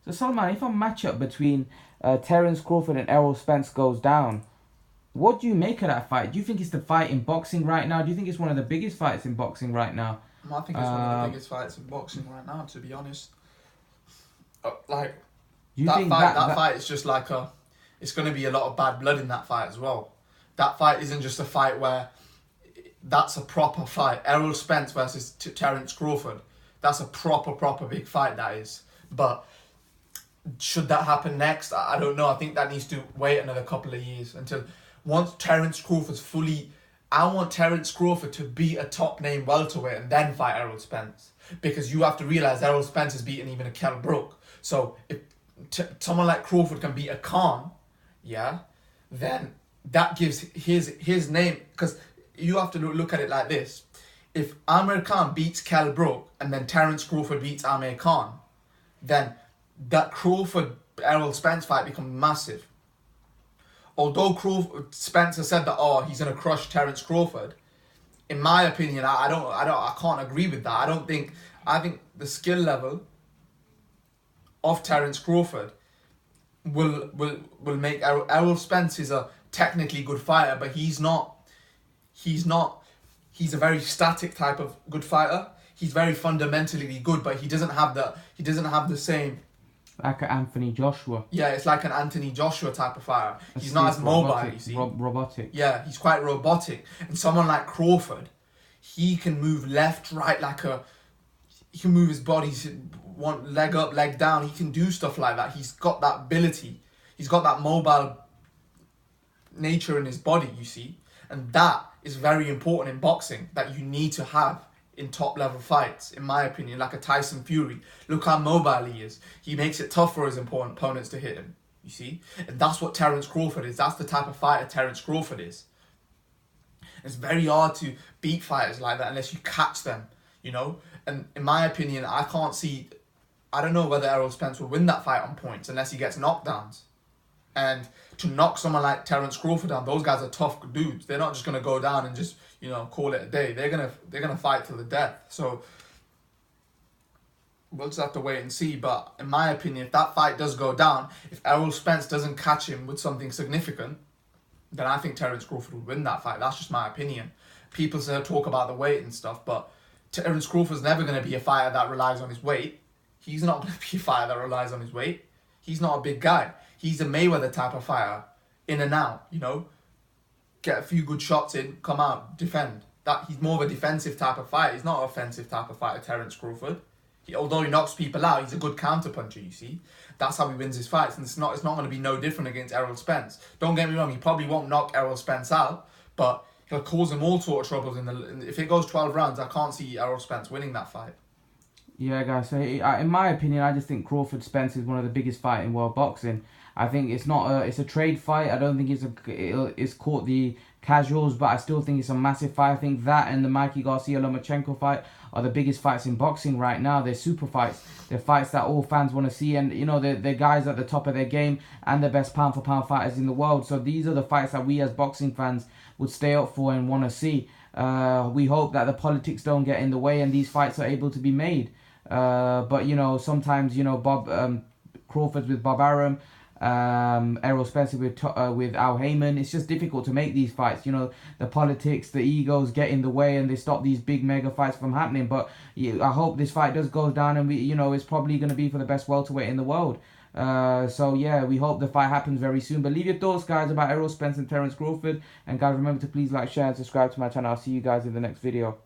So Salman, if a matchup between Terence Crawford and Errol Spence goes down, what do you make of that fight? Do you think it's the fight in boxing right now? Do you think it's one of the biggest fights in boxing right now? I think it's one of the biggest fights in boxing right now, to be honest. Like, Do you think that fight is just like it's going to be a lot of bad blood in that fight as well. That fight isn't just a fight where that's a proper fight. Errol Spence versus Terence Crawford. That's a proper big fight, that is. But should that happen next? I don't know. I think that needs to wait another couple of years until once Terence Crawford's fully. I want Terence Crawford to beat a top name welterweight and then fight Errol Spence, because you have to realize Errol Spence has beaten even a Kell Brook. So if someone like Crawford can beat a Khan, yeah, then that gives his name, because you have to look at it like this. If Amir Khan beats Kell Brook and then Terence Crawford beats Amir Khan, then that Crawford Errol Spence fight becomes massive. Although Spencer said that he's gonna crush Terence Crawford, in my opinion, I can't agree with that. I think the skill level of Terence Crawford will make Errol Spence is a technically good fighter, but he's a very static type of good fighter. He's very fundamentally good, but he doesn't have the same. Like an Anthony Joshua. Yeah, it's like an Anthony Joshua type of fighter. He's not as mobile, you see. Robotic. Yeah, he's quite robotic. And someone like Crawford, he can move left, right, he can move his body, one leg up, leg down. He can do stuff like that. He's got that ability. He's got that mobile nature in his body, you see. And that is very important in boxing, that you need to have in top level fights, in my opinion, like a Tyson Fury. Look how mobile he is. He makes it tough for his important opponents to hit him, you see? And that's what Terence Crawford is. That's the type of fighter Terence Crawford is. It's very hard to beat fighters like that unless you catch them, you know? And in my opinion, I don't know whether Errol Spence will win that fight on points unless he gets knockdowns. And to knock someone like Terence Crawford down, those guys are tough dudes. They're not just gonna go down and just, call it a day. They're gonna fight till the death. So we'll just have to wait and see. But in my opinion, if that fight does go down, if Errol Spence doesn't catch him with something significant, then I think Terence Crawford will win that fight. That's just my opinion. People talk about the weight and stuff, but Terence Crawford's never gonna be a fighter that relies on his weight. He's not gonna be a fighter that relies on his weight. He's not a big guy. He's a Mayweather type of fighter, in and out, Get a few good shots in, come out, defend. He's more of a defensive type of fighter. He's not an offensive type of fighter, Terence Crawford. Although he knocks people out, he's a good counter-puncher, you see. That's how he wins his fights, and it's not going to be no different against Errol Spence. Don't get me wrong, he probably won't knock Errol Spence out, but he'll cause him all sort of troubles. If it goes 12 rounds, I can't see Errol Spence winning that fight. Yeah, guys. So in my opinion, I just think Crawford Spence is one of the biggest fights in world boxing. I think it's not it's a trade fight. I don't think it's caught the casuals, but I still think it's a massive fight. I think that and the Mikey Garcia Lomachenko fight are the biggest fights in boxing right now. They're super fights. They're fights that all fans want to see, and they're guys at the top of their game and the best pound for pound fighters in the world. So these are the fights that we as boxing fans would stay up for and want to see. We hope that the politics don't get in the way and these fights are able to be made. But sometimes Bob Crawford's with Bob Arum, Errol Spencer with Al Heyman. It's just difficult to make these fights. The politics, the egos get in the way, and they stop these big mega fights from happening. But I hope this fight does go down, and it's probably going to be for the best welterweight in the world. So yeah, we hope the fight happens very soon. But leave your thoughts, guys, about Errol Spence and Terence Crawford. And guys, remember to please like, share, and subscribe to my channel. I'll see you guys in the next video.